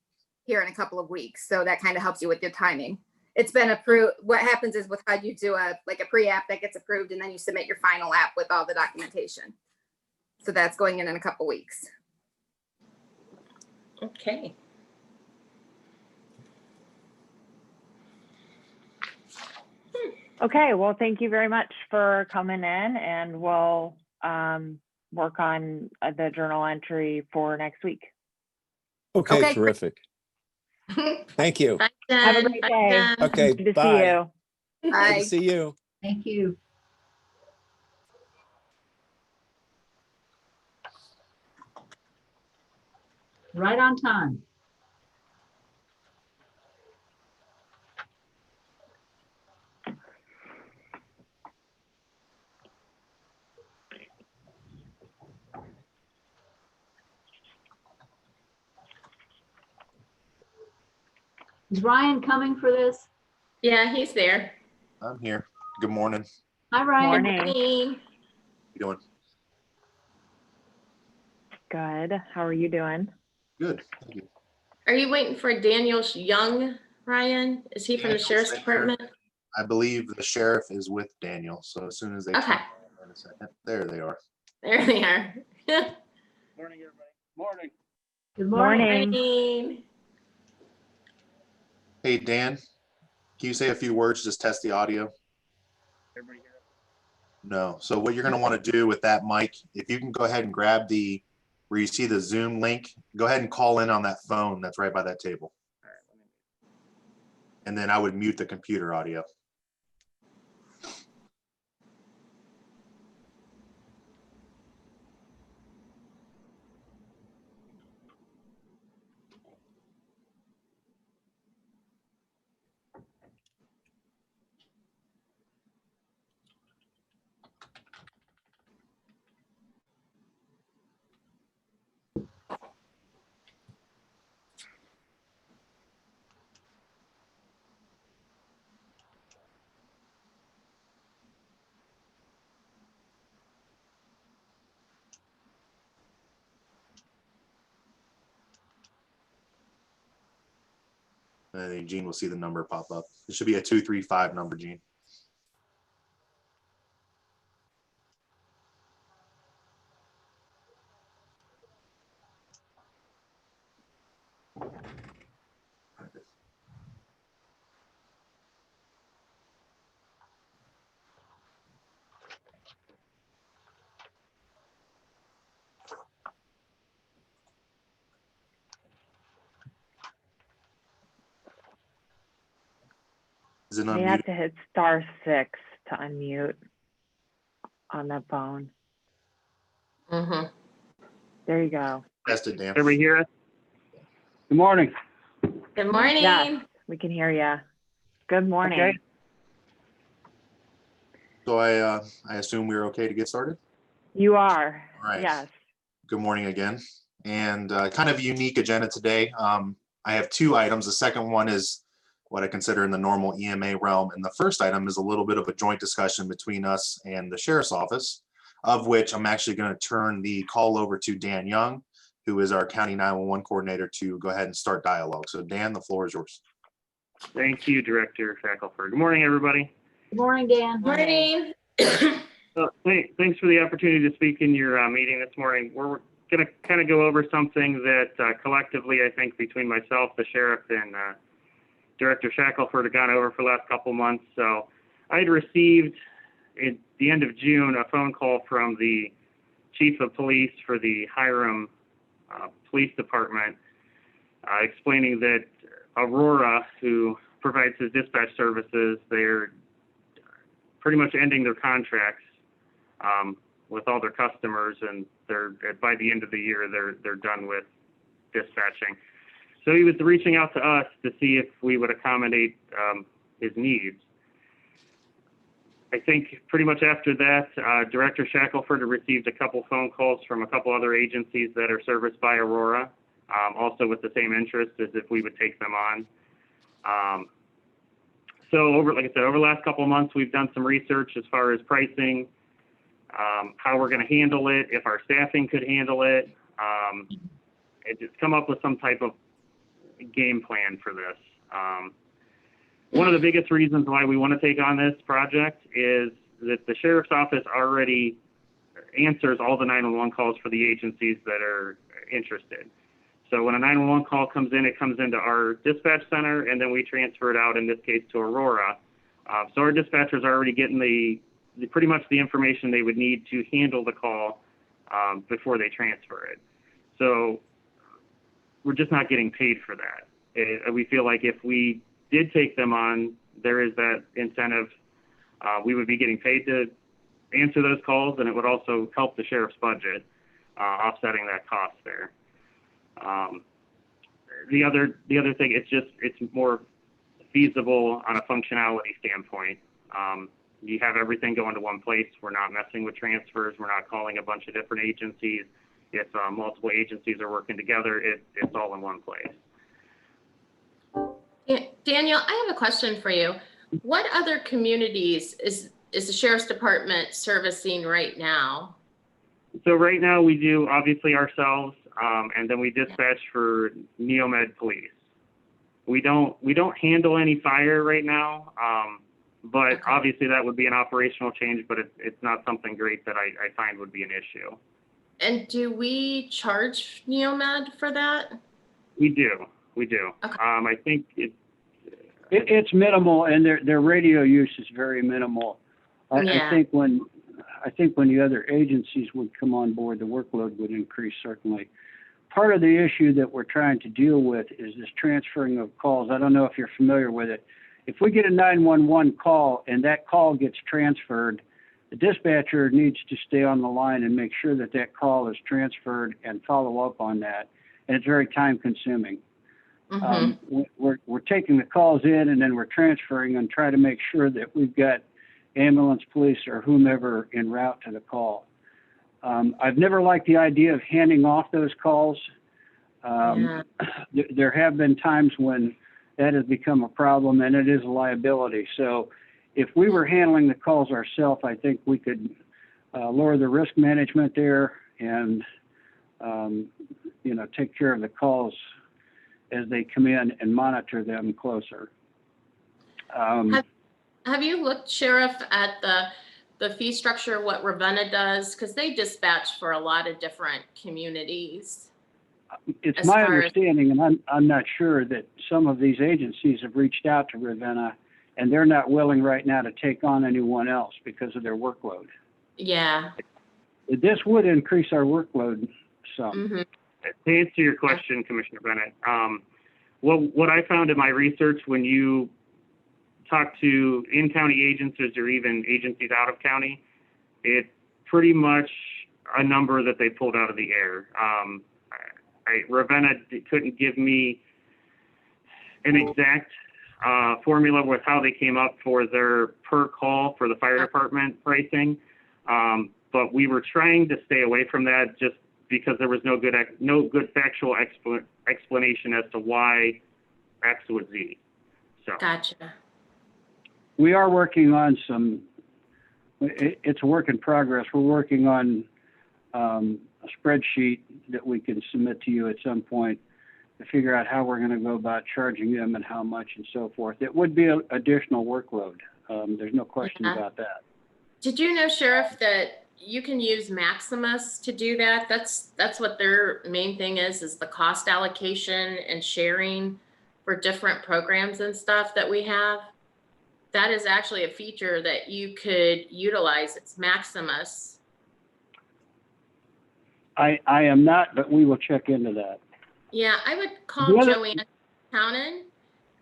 here in a couple of weeks. So that kind of helps you with your timing. It's been approved. What happens is with HUD, you do a pre-app that gets approved, and then you submit your final app with all the documentation. So that's going in a couple weeks. Okay. Okay, well, thank you very much for coming in, and we'll work on the journal entry for next week. Okay, terrific. Thank you. Bye, Jen. Have a great Bye, day. Jen. Okay, Good to bye. see you. Good Bye. to see you. Thank you. Right on time. Is Ryan coming for this? Yeah, he's there. I'm here. Good morning. Hi, Ryan. Morning. Morning. How you doing? Good. How are you doing? Good. Thank you. Are you waiting for Daniel Young, Ryan? Is he from the Daniel's sheriff's there. department? I believe the sheriff is with Daniel. So as soon as they Okay. come in a second, there they are. There they are. Morning, everybody. Morning. Good morning. Morning. Hey, Dan, can you say a few words? Just test the audio. Everybody here? No. So what you're going to want to do with that mic, if you can go ahead and grab where you see the Zoom link, go ahead and call in on that phone that's right by that table. All right, let me. And then I would mute the computer audio. And then Gene will see the number pop up. It should be a 235 number, Gene. Is it You unmuted? have to hit *6 to unmute on the phone. Mm-hmm. There you go. Test it, Dan. Everybody hear us? Good morning. Good morning. Yes, we can hear you. Good morning. Okay. So I assume we're okay to get started? You are. All right. Yes. Good morning again. And kind of a unique agenda today. I have two items. The second one is what I consider in the normal EMA realm. And the first item is a little bit of a joint discussion between us and the sheriff's office, of which I'm actually going to turn the call over to Dan Young, who is our County 911 coordinator, to go ahead and start dialogue. So Dan, the floor is yours. Thank you, Director Shackelford. Good morning, everybody. Good morning, Dan. Morning. Thanks for the opportunity to speak in your meeting this morning. We're going to kind of go over something that collectively, I think, between myself, the sheriff, and Director Shackelford have gone over for the last couple months. So I had received at the end of June a phone call from the chief of police for the Hiram Police Department explaining that Aurora, who provides his dispatch services, they're pretty much ending their contracts with all their customers, and they're by the end of the year they're done with dispatching. So he was reaching out to us to see if we would accommodate his needs. I think pretty much after that, Director Shackelford received a couple phone calls from a couple other agencies that are serviced by Aurora, also with the same interest as if we would take them on. So like I said, over the last couple of months, we've done some research as far as pricing, how we're going to handle it, if our staffing could handle it, and just come up with some type of game plan for this. One of the biggest reasons why we want to take on this project is that the sheriff's office already answers all the 911 calls for the agencies that are interested. So when a 911 call comes in, it comes into our dispatch center, and then we transfer it out, in this case, to Aurora. So our dispatchers are already getting pretty much the information they would need to handle the call before they transfer it. So we're just not getting paid for that. We feel like if we did take them on, there is that incentive. We would be getting paid to answer those calls, and it would also help the sheriff's budget, offsetting that cost there. The other thing, it's more feasible on a functionality standpoint. You have everything going to one place. We're not messing with transfers. We're not calling a bunch of different agencies. If multiple agencies are working together, it's all in one place. Daniel, I have a question for you. What other communities is the Sheriff's Department servicing right now? So right now we do obviously ourselves, and then we dispatch for Neomed Police. We don't handle any fire right now, but Okay. obviously that would be an operational change, but it's not something great that I find would be an issue. And do we charge Neomed for that? We do. Okay. I think It's minimal, and their radio use is very minimal. Yeah. I think when the other agencies would come on board, the workload would increase certainly. Part of the issue that we're trying to deal with is this transferring of calls. I don't know if you're familiar with it. If we get a 911 call and that call gets transferred, the dispatcher needs to stay on the line and make sure that that call is transferred and follow up on that. And it's very time consuming. We're taking the calls in and then we're transferring and trying to make sure that we've got ambulance, police, or whomever en route to the call. I've never liked the idea of handing off those calls. There have been times when that has become a problem and it is a liability. So if we were handling the calls ourselves, I think we could lower the risk management there and take care of the calls as they come in and monitor them closer. Have you looked, Sheriff, at the fee structure, what Ravenna does? Because they dispatch for a lot of different communities. It's As my far as- understanding, and I'm not sure, that some of these agencies have reached out to Ravenna and they're not willing right now to take on anyone else because of their workload. Yeah. This would increase our workload some. To answer your question, Commissioner Bennett, what I found in my research when you talk to in-county agencies or even agencies out of county, it's pretty much a number that they pulled out of the air. Ravenna couldn't give me an exact formula with how they came up for their per call for the fire department pricing, but we were trying to stay away from that just because there was no good factual explanation as to why X was Z. So Gotcha. We are working on it's a work in progress. We're working on a spreadsheet that we can submit to you at some point to figure out how we're going to go about charging them and how much and so forth. It would be an additional workload. There's no question about that. Did you know, Sheriff, that you can use Maximus to do that? That's what their main thing is the cost allocation and sharing for different programs and stuff that we have. That is actually a feature that you could utilize. It's Maximus. I am not, but we will check into that. Yeah, I would call Joanne Townend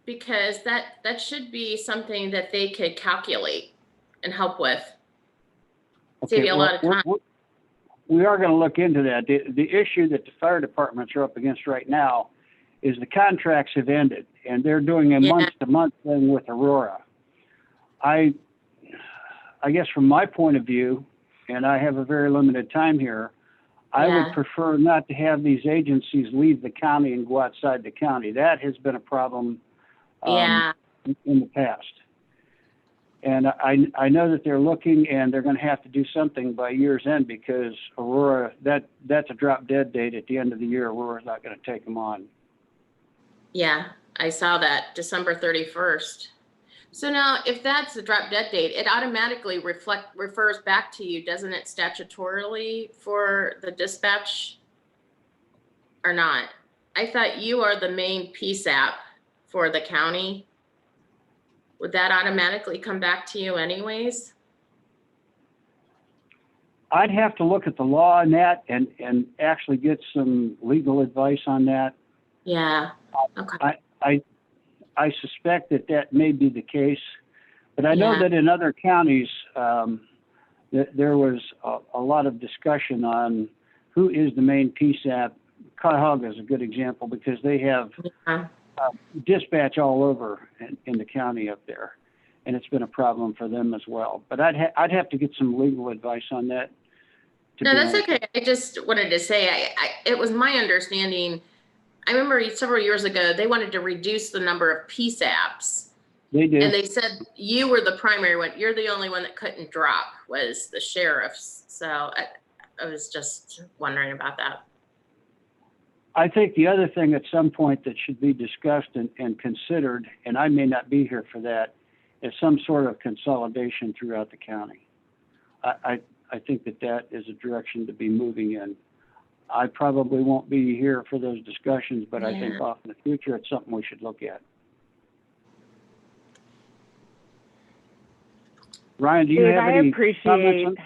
because that should be something that they could calculate and help with. Save you a lot of time. We are going to look into that. The issue that the fire departments are up against right now is the contracts have ended and they're doing a month-to-month thing with Aurora. I guess from my point of view, and I have a very limited time here, I would prefer not to have these agencies leave the county and go outside the county. That has been a problem in the past. And I know that they're looking and they're going to have to do something by year's end because Aurora, that's a drop dead date at the end of the year. Aurora's not going to take them on. Yeah, I saw that, December 31st. So now if that's the drop dead date, it automatically refers back to you, doesn't it, statutorily for the dispatch or not? I thought you are the main PSAP for the county. Would that automatically come back to you anyways? I'd have to look at the law on that and actually get some legal advice on that. Yeah, okay. I suspect that may be the case, but I know that in other counties, there was a lot of discussion on who is the main PSAP. Cuyahoga is a good example because they have dispatch all over in the county up there, and it's been a problem for them as well. But I'd have to get some legal advice on that. No, that's okay. I just wanted to say, it was my understanding I remember several years ago, they wanted to reduce the number of PSAPs. They do. And they said you were the primary one. You're the only one that couldn't drop was the sheriff's. So I was just wondering about that. I think the other thing at some point that should be discussed and considered, and I may not be here for that, is some sort of consolidation throughout the county. I think that is a direction to be moving in. I probably won't be here for those discussions, but I think off in the future, it's something we should look at. Ryan, do you Dave, have any comments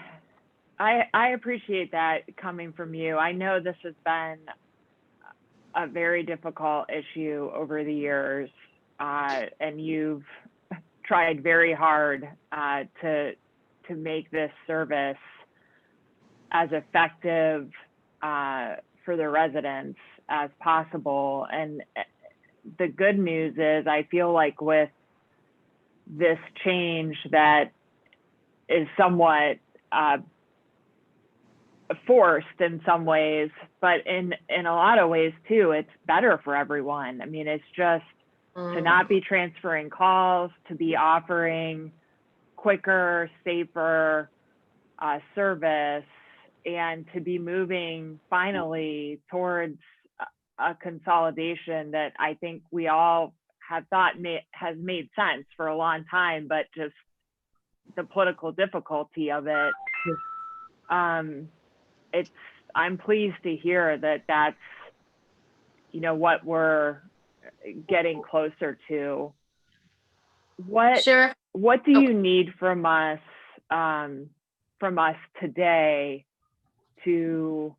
on? I appreciate that coming from you. I know this has been a very difficult issue over the years, and you've tried very hard to make this service as effective for the residents as possible. And the good news is I feel like with this change that is somewhat forced in some ways, but in a lot of ways too, it's better for everyone. I mean, it's just to not be transferring calls, to be offering quicker, safer service, and to be moving finally towards a consolidation that I think we all have thought has made sense for a long time, but just the political difficulty of it. I'm pleased to hear that that's, what we're getting closer to. What do you need from us today to,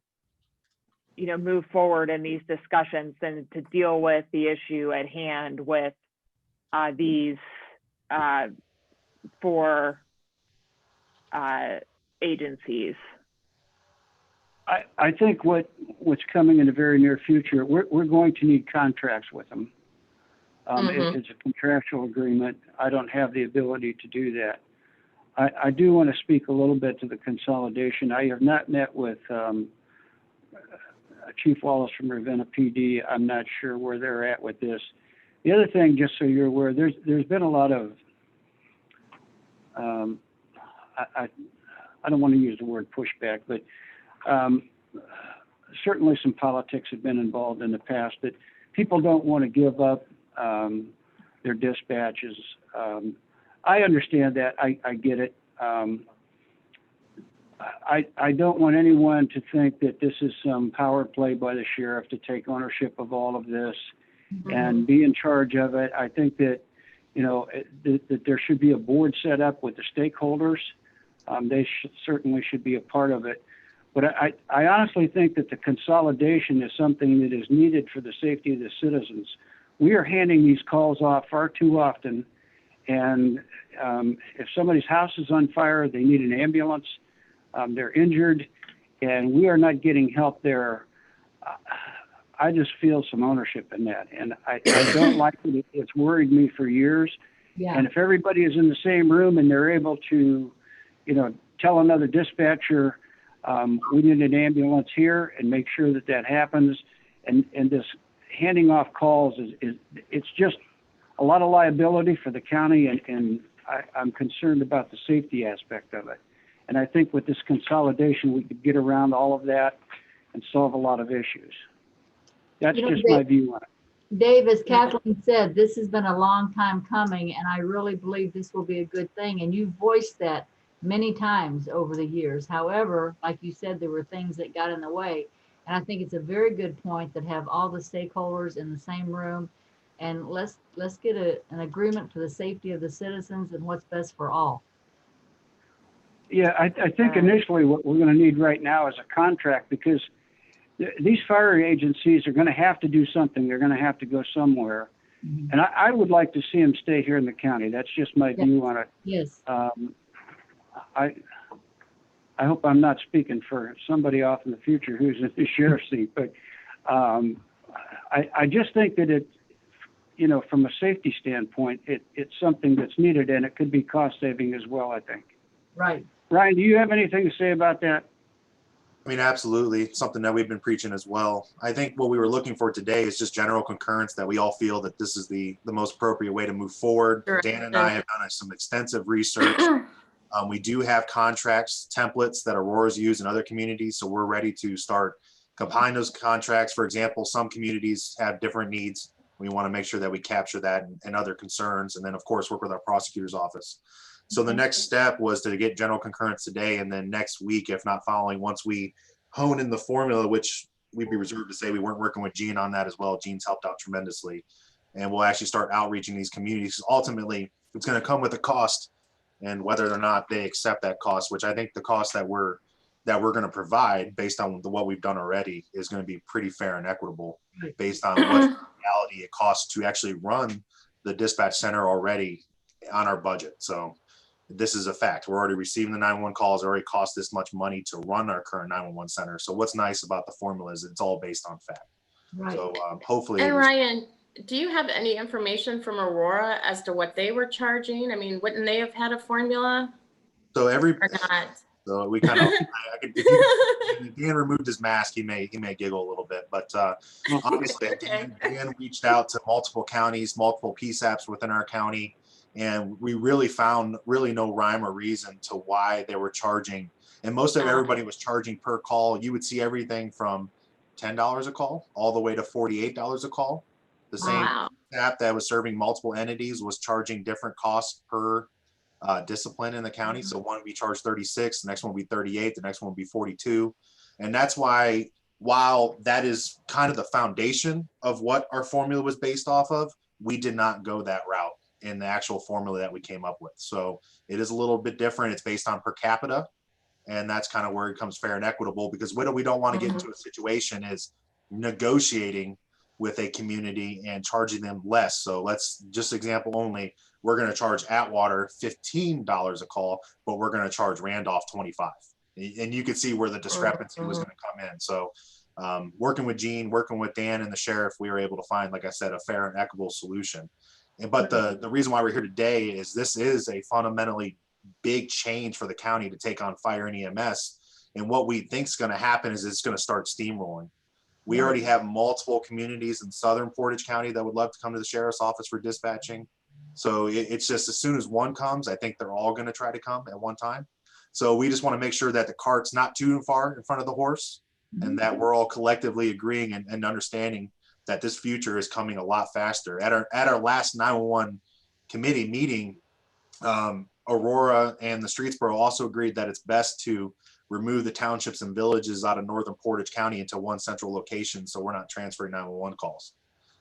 move forward in these discussions and to deal with the issue at hand with these 4 agencies? I think what's coming in the very near future, we're going to need contracts with them. It's a contractual agreement. I don't have the ability to do that. I do want to speak a little bit to the consolidation. I have not met with Chief Wallace from Ravenna PD. I'm not sure where they're at with this. The other thing, just so you're aware, there's been a lot of, I don't want to use the word pushback, but certainly some politics have been involved in the past that people don't want to give up their dispatches. I understand that. I get it. I don't want anyone to think that this is some power play by the sheriff to take ownership of all of this and be in charge of it. I think that, that there should be a board set up with the stakeholders. They certainly should be a part of it. But I honestly think that the consolidation is something that is needed for the safety of the citizens. We are handing these calls off far too often. And if somebody's house is on fire, they need an ambulance, they're injured, and we are not getting help there. I just feel some ownership in that. And I don't like it. It's worried me for years. Yeah. And if everybody is in the same room and they're able to, tell another dispatcher, we need an ambulance here, and make sure that happens. And this handing off calls it's just a lot of liability for the county, and I'm concerned about the safety aspect of it. And I think with this consolidation, we could get around all of that and solve a lot of issues. That's just my view on it. Dave, as Kathleen said, this has been a long time coming, and I really believe this will be a good thing. And you voiced that many times over the years. However, like you said, there were things that got in the way. And I think it's a very good point that have all the stakeholders in the same room, and let's get an agreement for the safety of the citizens and what's best for all. Yeah, I think initially what we're going to need right now is a contract, because these fire agencies are going to have to do something. They're going to have to go somewhere. And I would like to see them stay here in the county. That's just my view on it. Yes. I hope I'm not speaking for somebody off in the future who's in the sheriff's seat, but I just think that it, from a safety standpoint, it's something that's needed, and it could be cost saving as well, I think. Right. Ryan, do you have anything to say about that? I mean, absolutely. Something that we've been preaching as well. I think what we were looking for today is just general concurrence that we all feel that this is the most appropriate way to move forward. Sure. Dan and I have done some extensive research. We do have contracts, templates that Aurora's used in other communities, so we're ready to start compiling those contracts. For example, some communities have different needs. We want to make sure that we capture that and other concerns, and then of course work with our prosecutor's office. So the next step was to get general concurrence today, and then next week, if not following, once we hone in the formula, which we'd be reserved to say we weren't working with Gene on that as well. Gene's helped out tremendously, and we'll actually start outreaching these communities. Ultimately, it's going to come with a cost, and whether or not they accept that cost, which I think the cost that we're going to provide based on what we've done already is going to be pretty fair and equitable based on what reality it costs to actually run the dispatch center already on our budget. So this is a fact. We're already receiving the 911 calls. It already cost this much money to run our current 911 center. So what's nice about the formula is it's all based on fact. Right. So hopefully. And Ryan, do you have any information from Aurora as to what they were charging? I mean, wouldn't they have had a formula So or not? So we kind of, if Dan removed his mask, he may giggle a little bit, but obviously Dan reached out to multiple counties, multiple PSAPs within our county, and we really found no rhyme or reason to why they were charging. And most of everybody was charging per call. You would see everything from $10 a call all the way to $48 a call. The same app that was serving multiple entities was charging different costs per discipline in the county. So one would be charged 36, the next one would be 38, the next one would be 42. And that's why, while that is kind of the foundation of what our formula was based off of, we did not go that route in the actual formula that we came up with. So it is a little bit different. It's based on per capita. And that's kind of where it becomes fair and equitable, because what we don't want to get into a situation is negotiating with a community and charging them less. So let's just example only, we're going to charge Atwater $15 a call, but we're going to charge Randolph 25. And you could see where the discrepancy was going to come in. So working with Gene, working with Dan and the sheriff, we were able to find, like I said, a fair and equitable solution. But the reason why we're here today is this is a fundamentally big change for the county to take on fire and EMS. And what we think is going to happen is it's going to start steamrolling. We already have multiple communities in southern Portage County that would love to come to the sheriff's office for dispatching. So it's just, as soon as one comes, I think they're all going to try to come at one time. So we just want to make sure that the cart's not too far in front of the horse, and that we're all collectively agreeing and understanding that this future is coming a lot faster. At our last 911 committee meeting, Aurora and the Streetsboro also agreed that it's best to remove the townships and villages out of northern Portage County into one central location, so we're not transferring 911 calls.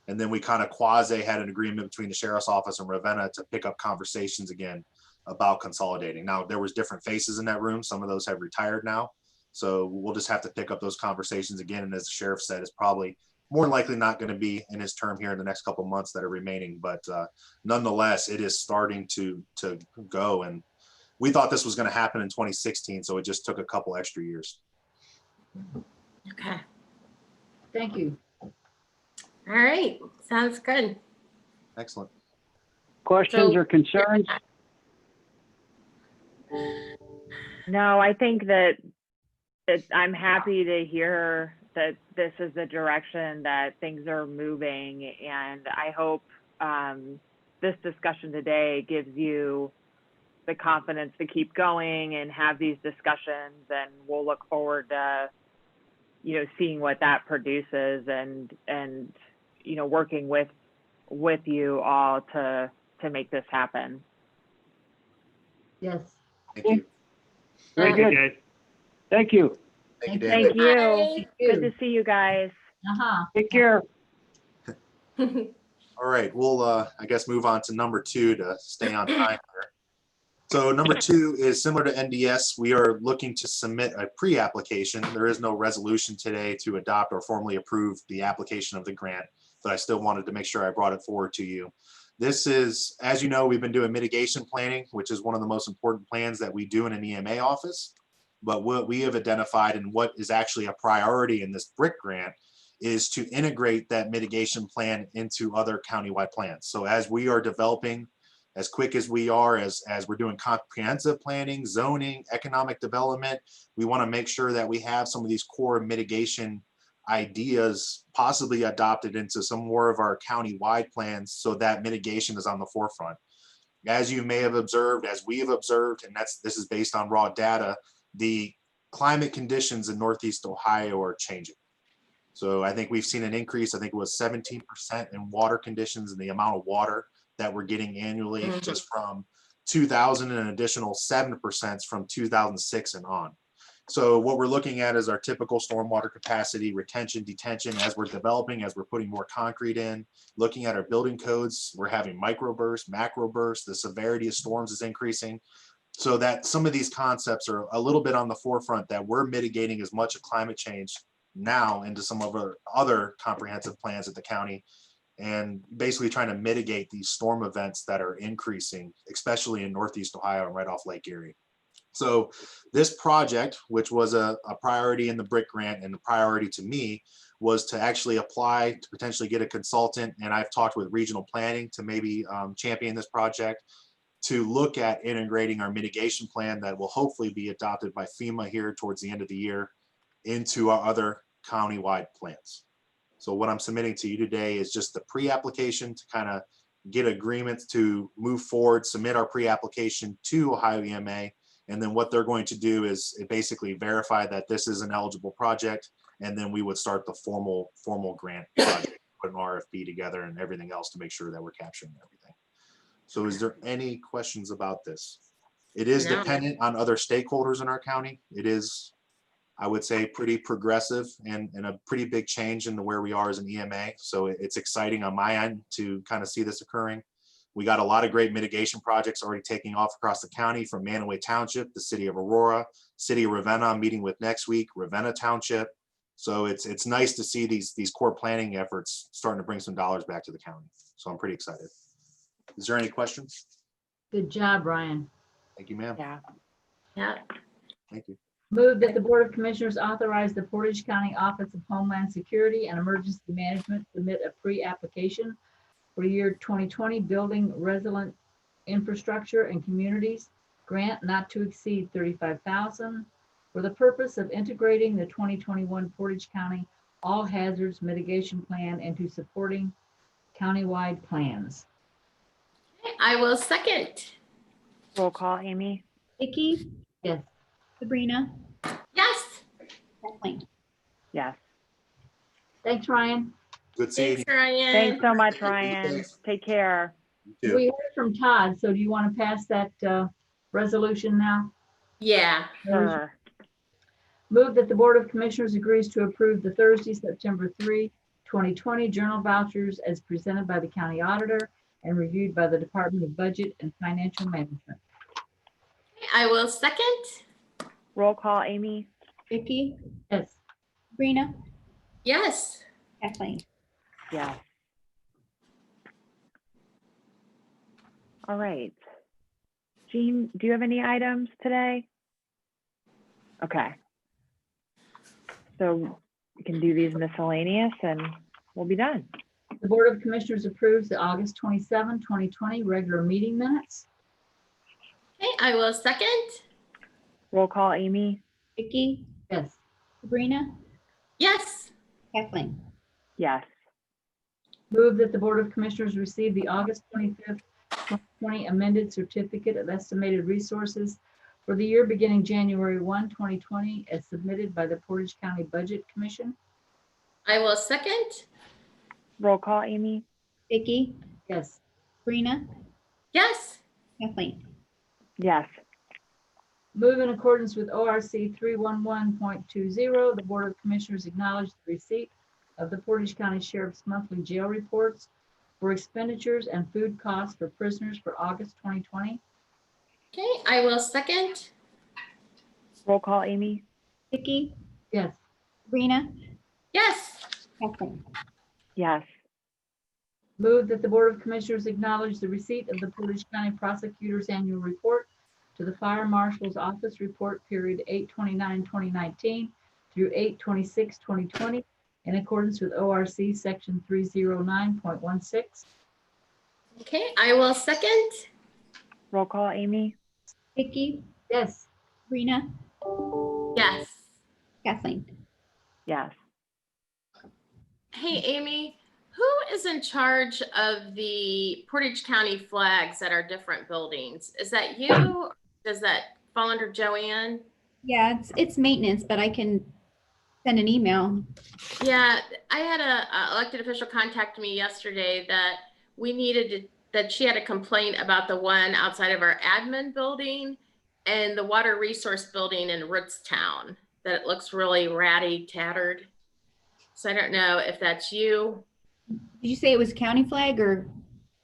And then we kind of quasi had an agreement between the sheriff's office and Ravenna to pick up conversations again about consolidating. Now, there was different faces in that room. Some of those have retired now. So we'll just have to pick up those conversations again. And as the sheriff said, it's probably more than likely not going to be in his term here in the next couple of months that are remaining. But nonetheless, it is starting to go. And we thought this was going to happen in 2016. So it just took a couple extra years. Okay. Thank you. All right. Sounds good. Excellent. Questions or concerns? No, I think that I'm happy to hear that this is the direction that things are moving, and I hope this discussion today gives you the confidence to keep going and have these discussions, and we'll look forward to seeing what that produces and working with you all to make this happen. Yes. Thank you. Very good. Thank you. Thank you, Thank you. Thank you. Good to see you guys. Take care. All right, we'll I guess move on to number 2 to stay on time here. So number 2 is similar to NDS. We are looking to submit a pre-application. There is no resolution today to adopt or formally approve the application of the grant, but I still wanted to make sure I brought it forward to you. This is, as you know, we've been doing mitigation planning, which is one of the most important plans that we do in an EMA office. But what we have identified and what is actually a priority in this BRIC grant is to integrate that mitigation plan into other countywide plans. So as we are developing as quick as we are, as we're doing comprehensive planning, zoning, economic development, we want to make sure that we have some of these core mitigation ideas possibly adopted into some more of our county-wide plans so that mitigation is on the forefront. As you may have observed, as we have observed, and this is based on raw data, the climate conditions in Northeast Ohio are changing. So I think we've seen an increase. I think it was 17% in water conditions and the amount of water that we're getting annually just from 2000, and an additional 7% from 2006 and on. So what we're looking at is our typical stormwater capacity, retention, detention, as we're developing, as we're putting more concrete in, looking at our building codes, we're having microbursts, macrobursts, the severity of storms is increasing. So that some of these concepts are a little bit on the forefront, that we're mitigating as much of climate change now into some of our other comprehensive plans at the county, and basically trying to mitigate these storm events that are increasing, especially in Northeast Ohio and right off Lake Erie. So this project, which was a priority in the BRIC grant and a priority to me, was to actually apply to potentially get a consultant. And I've talked with regional planning to maybe champion this project, to look at integrating our mitigation plan that will hopefully be adopted by FEMA here towards the end of the year into our other county-wide plans. So what I'm submitting to you today is just the pre-application to kind of get agreements to move forward, submit our pre-application to Ohio EMA. And then what they're going to do is basically verify that this is an eligible project. And then we would start the formal grant project, put an RFP together and everything else to make sure that we're capturing everything. So is there any questions about this? It is dependent on other stakeholders in our county. It is, I would say, pretty progressive and a pretty big change into where we are as an EMA. So it's exciting on my end to kind of see this occurring. We got a lot of great mitigation projects already taking off across the county, from Manaway Township, the city of Aurora, city of Ravenna I'm meeting with next week, Ravenna Township. So it's nice to see these core planning efforts starting to bring some dollars back to the county. So I'm pretty excited. Is there any questions? Good job, Ryan. Thank you, ma'am. Yeah. Thank you. Move that the Board of Commissioners authorize the Portage County Office of Homeland Security and Emergency Management submit a pre-application for year 2020 Building Resilient Infrastructure and Communities grant not to exceed $35,000 for the purpose of integrating the 2021 Portage County All Hazards Mitigation Plan into supporting countywide plans. I will second. Roll call, Amy? Vicky, Yes. Sabrina, Yes. Kathleen. Yes. Thanks, Ryan. Good seeing Thanks, you. Ryan. Thanks so much, Ryan. Take care. You too. We heard from Todd, so do you want to pass that resolution now? Yeah. Sure. Move that the Board of Commissioners agrees to approve the Thursday, September 3, 2020 journal vouchers as presented by the county auditor and reviewed by the Department of Budget and Financial Management. I will second. Roll call, Amy? Vicky, Yes. Sabrina, Yes. Kathleen. Yes. All right. Jean, do you have any items today? Okay. So we can do these miscellaneous and we'll be done. The Board of Commissioners approves the August 27, 2020 regular meeting minutes. Okay, I will second. Roll call, Amy? Vicky, Yes. Sabrina, Yes. Kathleen. Yes. Move that the Board of Commissioners receive the August 25th, 2020 amended certificate of estimated resources for the year beginning January 1, 2020, as submitted by the Portage County Budget Commission. I will second. Roll call, Amy? Vicky, Yes. Sabrina, Yes. Kathleen. Yes. Move in accordance with ORC 311.20, the Board of Commissioners acknowledge the receipt of the Portage County Sheriff's monthly jail reports for expenditures and food costs for prisoners for August 2020. Okay, I will second. Roll call, Amy? Vicky, Yes. Sabrina, Yes. Kathleen. Yes. Move that the Board of Commissioners acknowledge the receipt of the Portage County Prosecutor's Annual Report to the Fire Marshal's Office Report period 8/29/2019 through 8/26/2020 in accordance with ORC Section 309.16. Okay, I will second. Roll call, Amy? Vicky, Yes. Sabrina, Yes. Kathleen. Yes. Hey, Amy, who is in charge of the Portage County flags at our different buildings? Is that you? Does that fall under Joanne? Yeah, it's maintenance, but I can send an email. Yeah, I had a elected official contact me yesterday that we needed to, that she had a complaint about the one outside of our admin building and the water resource building in Rootstown, that it looks really ratty, tattered. So I don't know if that's you. Did you say it was county flag or?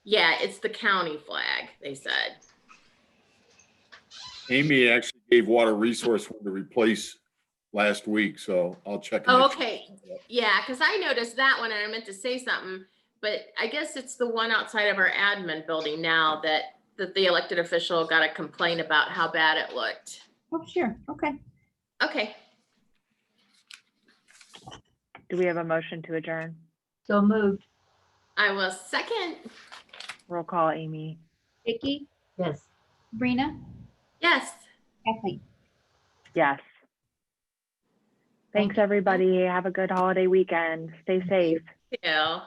Yeah, it's the county flag, they said. Amy actually gave Water Resource one to replace last week, so I'll check. and Oh, make sure. okay. Yeah, because I noticed that one and I meant to say something, but I guess it's the one outside of our admin building now that the elected official got a complaint about how bad it looked. Oh, sure. Okay. Okay. Do we have a motion to adjourn? So moved. I will second. Roll call, Amy? Vicky, Yes. Sabrina, Yes. Kathleen. Yes. Thanks, everybody. Have a good holiday weekend. Stay safe. Thank you.